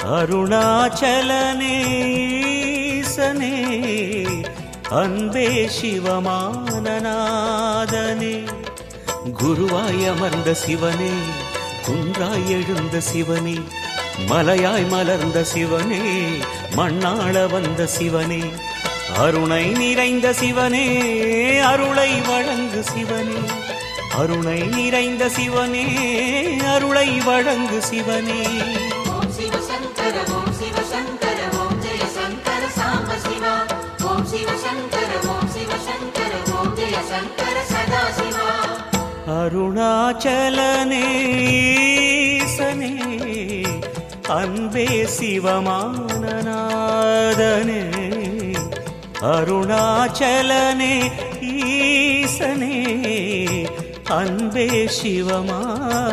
அருணாச்சலனே ஈசனே அன்பே சிவமானநாதனே குருவாய் அமர்ந்த சிவனே குன்றாய் எழுந்த சிவனே மலையாய் மலர்ந்த சிவனே மண்ணாள வந்த சிவனே அருணை நிறைந்த சிவனே அருளை வழங்கு சிவனே அருணை நிறைந்த சிவனே அருளை வழங்கு சிவனே ஓம் சிவ சங்கர ஓம் சிவ சங்கர ஓம் ஜெய சங்கர சாம்ப சிவா ஓம் சிவ சங்கர ஓம் சிவ சங்கர ஓம் ஜெய சங்கர சதா சிவா அருணாச்சலனே ஈசனே அன்பே சிவமானநாதனே அருணாச்சலனே ஈசனே அன்பே சிவமானநாதனே